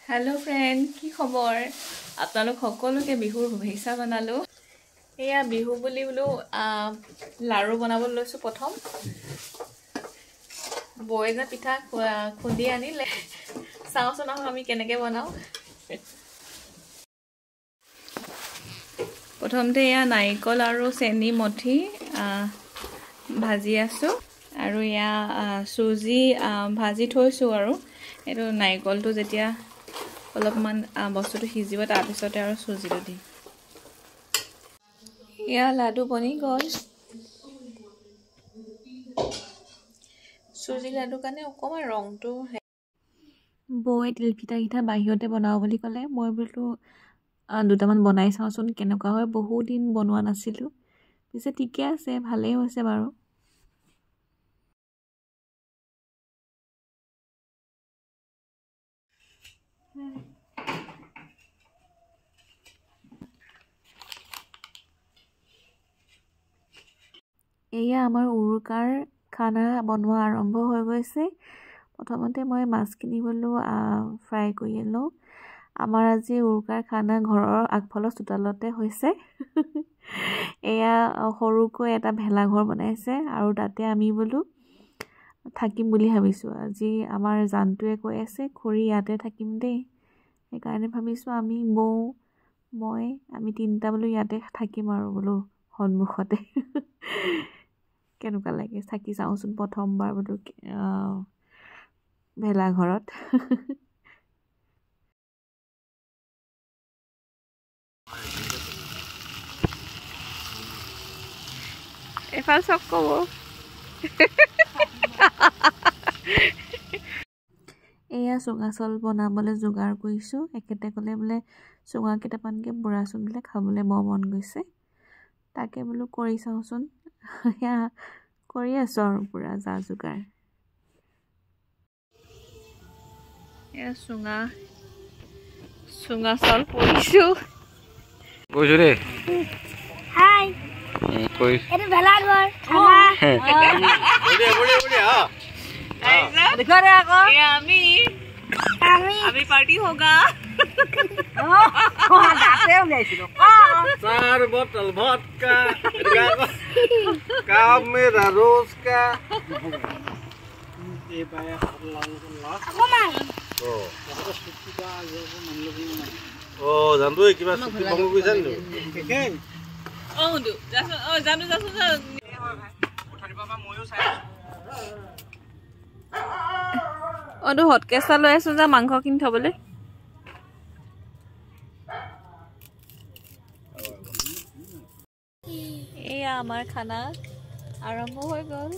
hello friend की खबर आपनालोक सकलोके बिहुर शुभेच्छा बनालो एया बिहु बुली बोलो लारु बनाब लैसु प्रथम बयजा पिठा खुंदी आनिले चाओचोन आमी केनेके बनाओ प्रथमते एया नारिकल आरु चेनी मथि भाजी आसु आरु या सुजी भाजी थैसु आरु एतो नारिकलটো যেতিয়া অলপমান বস্তুটো সিজিব তাৰ পিছতে আৰু সুজিটো দি ইয়া লাডু বনি গল সুজি লাডু কাৰণে অকমান ৰংটো বৈ তিল পিঠা কিটা বাহিৰতে বনাও বুলি ক'লে মই বলটো দুটামান বনাই চাওচোন কেনেকুৱা হয় বহু দিন বনোৱা নাছিলো পিছে ঠিকে আছে ভালেই হৈছে বাৰু এয়া আমাৰ উৰুকাৰ খানা বনোৱা আৰম্ভ হৈ গৈছে প্ৰথমতে মই মাছ কিনিবলো ফ্ৰাই কৰি লও আমাৰ আজি উৰুকাৰ খানা ঘৰৰ আগফালৰ চোতালতে হৈছে এয়া সৰুকৈ এটা ভেলা ঘৰ বনাইছে আৰু তাতে আমি বলো থাকিম বুলি ভাবিছো আজি আমাৰ জানটোৱে কৈ আছে খুৰি ইয়াতে থাকিম দেই সেইকাৰণে ভাবিছো আমি বৌ মই আমি তিনটা বলো ইয়াতে থাকিম আৰু বলো সন্মুখতে কেনেকুৱা লাগে থাকি চাওচোন প্ৰথমবাৰ বলো ভেলা ঘৰত এফাল চক কব এয়া চুঙা চাউল বনাবলৈ যোগাৰ কৰিছো একেতে কলে বোলে চুঙা কেইটামানকে বুঢ়াচোন বোলে খাবলৈ বৰ মন গৈছে তাকে বোলো কৰি চাওচোন ইয়া কৰি আছো আৰু পুৰা যা যোগাৰ এয়া চুঙা চাউল কৰিছো কৈছো ৰে হাই কই এটা ভেলা ঘৰ খানা বড়ি হা देखो रे आको ये अभी पार्टी होगा दाते उलाइसिलो चार बोतल वोडका काम मेरा रोज का ये पाया आको मा ओ जानतो किबा सुखी बंग গৈছান নি কে ओ दु जानो उठारि बाबा ময়ো চাই অদু হটকেছা লৈ আছো যা মাংস কিনি থবলৈ এয়া আমাৰ খানা আৰম্ভ হৈ গল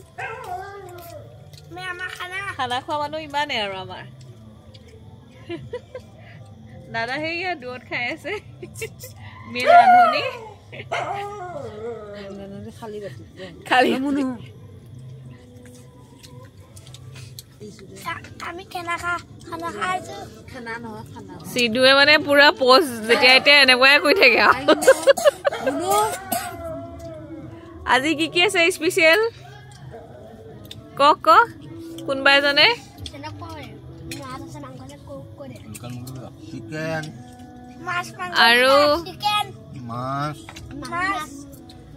খানা খোৱা মানুহ ইমানেই আৰু আমাৰ দাদা হেয়া দূৰত খাই আছে মেন ৰান্ধনি খালি আমি খানা খাইছো খানা নহয় খানা সিধুৱে মানে পুৰা পোজ যেতিয়া এতিয়া এনেকুৱাই কৈ থাকে আজি কি আছে স্পেশাল ক কোনবা এজনে চিকেন আৰু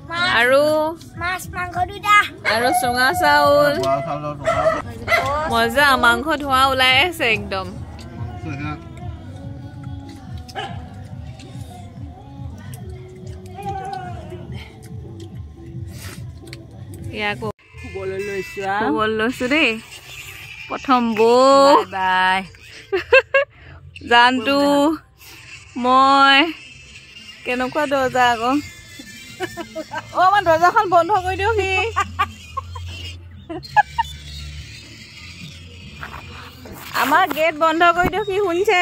আৰু মাছ মাংস দুটা আৰু চুঙা চাউল মজা মাংস ধোৱা ওলাই আছে একদম ইয়াকো বল লৈছো দেই প্ৰথম বৌ বাই জানটো মই কেনেকুৱা দৰ্জা আকৌ ও আমাৰ দৰ্জাখন বন্ধ কৰি দিও কি আমাৰ গেট বন্ধ কৰি দিও কি শুনছে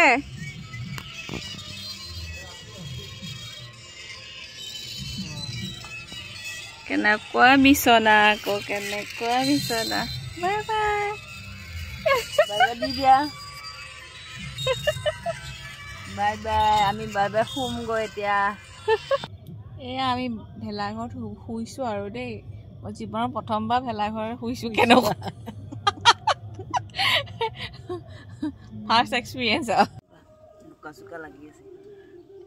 কেনেকুৱা বিছনা আকৌ কেনেকুৱা বিছনা বাই বাই দি দিয়া বাই বাই আমি বাই বাই শুম গৈ এতিয়া এয়া আমি ভেলাঘৰত শুইছো আৰু দেই মই জীৱনৰ প্ৰথমবাৰ ভেলাঘৰত শুইছো কেনেকুৱা ফাৰ্ষ্ট এক্সপিৰিয়েঞ্চ চুকা লাগি আছে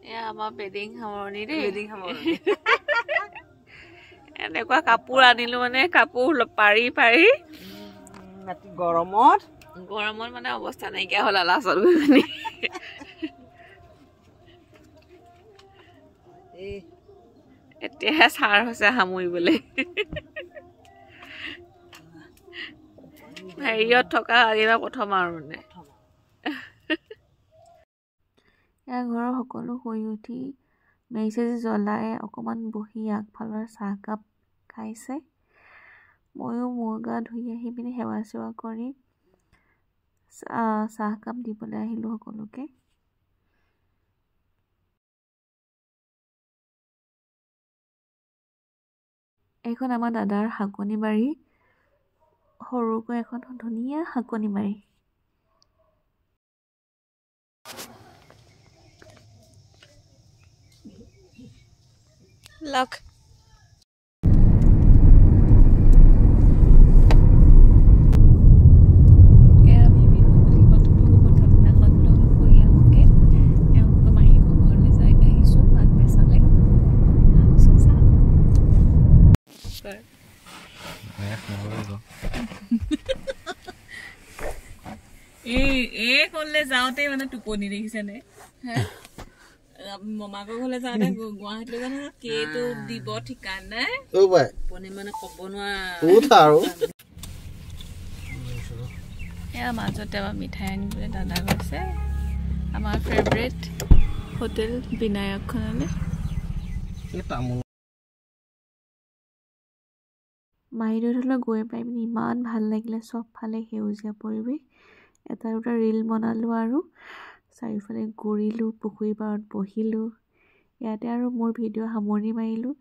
এয়া আমাৰ বেডিং সামৰণি দেই বেডিং সামৰণি এনেকুৱা কাপোৰ আনিলো মানে কাপোৰ পাৰি পাৰি ৰাতি গৰমত মানে অৱস্থা নাইকিয়া হ'ল লাষ্টত গৈ পিনি এতিয়াহে চাৰ হৈছে সামৰিবলৈ হেৰিয়ত থকা আগেবা প্ৰথম আৰু মানে ইয়াৰ ঘৰৰ সকলো শুই উঠি মেচেজ জ্বলাই অকণমান বহি আগফালৰ চাহকাপ খাইছে ময়ো মূৰ গা ধুই আহি পিনি সেৱা চেৱা কৰি চাহকাপ দিবলৈ আহিলোঁ সকলোকে এইখন আমাৰ দাদাৰ শাকনি বাৰী সৰুকৈ এখন ধুনীয়া শাকনি বাৰী লক কলে যাওঁতে মানে টোপনি দেখিছেনে মামাকৰ ঘৰলে যাওঁতে গুৱাহাটীলৈ জানো কেইটো দিব ঠিকান নাই টোপনি মানে ক'ব নোৱাৰা এয়া মাজতে আমাৰ মিঠাই আনিবলৈ দাদা গৈছে আমাৰ ফেভৰেট হোটেল বিনায়কখনলৈ মাহিদেউহঁতলৈ গৈ পাই পিনি ইমান ভাল লাগিলে চবফালে সেউজীয়া পৰিৱেশ এটা দুটা ৰিল বনালোঁ আৰু চাৰিওফালে ঘূৰিলোঁ পুখুৰী পাৰত বহিলোঁ ইয়াতে আৰু মোৰ ভিডিঅ' সামৰণি মাৰিলোঁ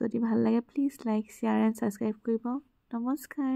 যদি ভাল লাগে please like share and subscribe কৰিব নমস্কাৰ